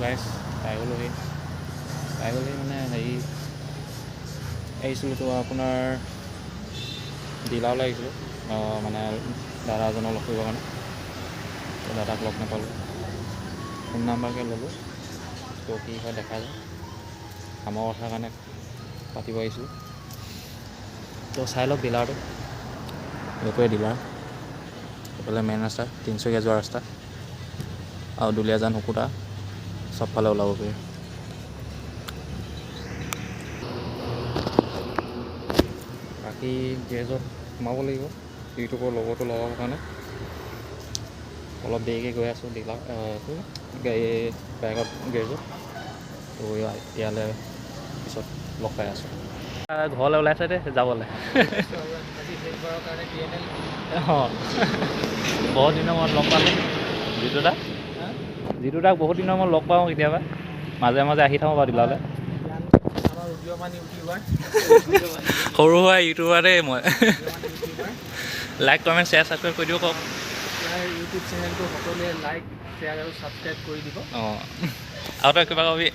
গাইছ পাই গ'লোহি মানে হেৰি আহিছিলোঁ তো আপোনাৰ ডিলাৰলৈ আহিছিলোঁ মানে দাদা এজনক লগ কৰিবৰ কাৰণে। তো দাদাক লগ নাপালোঁ, ফোন নাম্বাৰকে ল'লোঁ। তো কি হয় দেখা যায়, কামৰ কথাৰ কাৰণে পাতিব আহিছিলোঁ। তো চাই লওক ডিলাৰটো, এইটোৱে ডিলাৰ। এইফালে মেইন ৰাস্তা, তিনিচুকীয়া যোৱা ৰাস্তা আৰু দুলীয়াজান হুকুতা চবফালে ওলাব পাৰি। বাকী গেৰেজত সোমাব লাগিব ইউটিউবৰ লগৰটো লগাবৰ কাৰণে। অলপ দেৰিকৈ গৈ আছোঁ ডিলাৰ গাড়ী বাইকত গেৰেজত। তো ইয়ালৈ পিছত লগ পাই আছোঁ। ঘৰলৈ ওলাইছে দে যাবলৈ। অঁ বহুত দিনৰ মূৰত লগ পালোঁ যিটো তাক বহুত দিনৰ মূৰত লগ পাওঁ। কেতিয়াবা মাজে মাজে আহি থাকোঁ বাৰু ডিলাৰলৈ। সৰু সুৰা ইউটিউবাৰ দেই মই। লাইক কমেণ্ট শ্বেয়াৰ ছাবস্ক্ৰাইব কৰি দিব কওক। ইউটিউব চেনেলটো সকলোৱে লাইক শ্বেয়াৰ আৰু ছাবস্ক্ৰাইব কৰি দিব। অঁ আৰু তই কিবা কবি?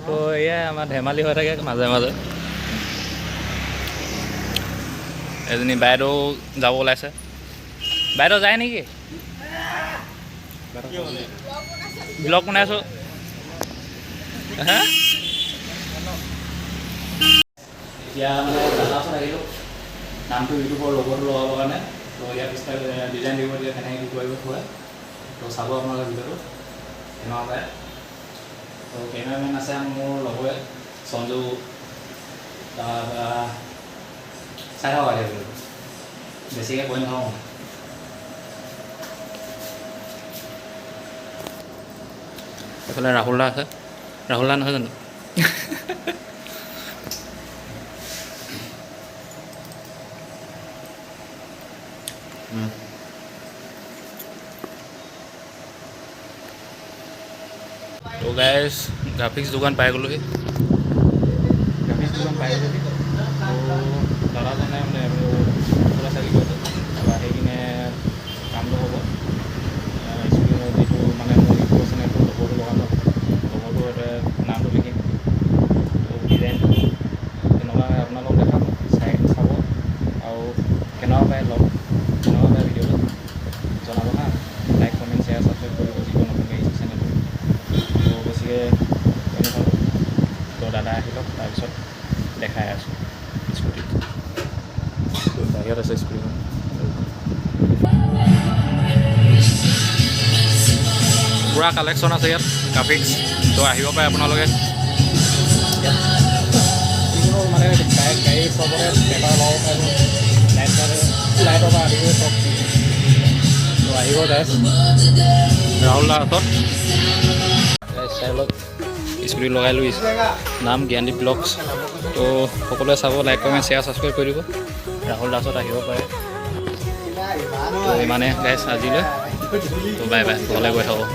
তো এয়াই আমাৰ ধেমালি হৈ থাকে মাজে মাজে। এজনী বাইদেউ যাব ওলাইছে। বাইদেউ যায় নেকি? ব্লগ বনাইছোঁ। হা এতিয়া মানে দাদা ওচৰত আহিলোঁ নামটো ইউটিউবৰ লগৰটো লগাবৰ কাৰণে। তো ইয়াৰ পিছফালে ডিজাইন দিব দিয়ে, কেনেকৈ কি কৰিব থোৱা। তো চাব আপোনালোকে ভিডিঅ'টো কেনেকুৱা পায়। তো কেমেৰামেন আছে মোৰ লগৰে সঞ্জু। চাই থাকক আৰু বেছিকৈ কৈ নাথাকোঁ। এইফালে ৰাহুল দা আছে, ৰাহুল দা নহয় জানো? তো গাইজ গ্ৰাফিক্স দোকান পাই গ'লোহি। তো দাদাজনে মানে পুৰা চালি কৰিছে। আহি কিনে কামটো হ'ব স্ক্ৰীণৰ যিটো মানে মোৰ ইউটিউব চেনেলটো লগৰটো লগাম। লগৰটো এটা নামটো লিখিম, ডিজাইনটো কেনেকুৱা হয় আপোনালোকক দেখাম। চাই চাব আৰু কেনেকুৱা পায় ভিডিঅ'টো জনাব হা। লাইক কমেণ্ট শ্বেয়াৰ ছাবস্ক্ৰাইব কৰিব যিটো নতুনকৈ আহিছে চেনেলটো। তো বেছিকৈ কৈ নাথাকোঁ। তো দাদা আহি লওক, তাৰপিছত দেখাই আছোঁ স্কুটিত। তো বাহিৰত আছে স্কুটিখন। পূৰা কালেকশ্যন আছে ইয়াত গ্ৰাফিক্স। তো আহিব পাৰে আপোনালোকে। যিকোনো মানে বাইক গাড়ী চবতে পেপাৰ লগাব পাৰিব, লাইটৰ পৰা আদি কৰি চব। তো আহিব গাইজ ৰাহুল দাৰ হাতত। ষ্টাইলত স্কুটি লগাই লৈ নাম জ্ঞানদীপ ব্লগছ। তো সকলোৱে চাব, লাইক কমেণ্ট শ্বেয়াৰ ছাবস্ক্ৰাইব কৰি দিব। ৰাহুল দাৰ হাতত আহিব পাৰে। তো ইমানে গাইজ আজিলৈ। তো বাই বাই, ঘৰলৈ গৈ থাকোঁ।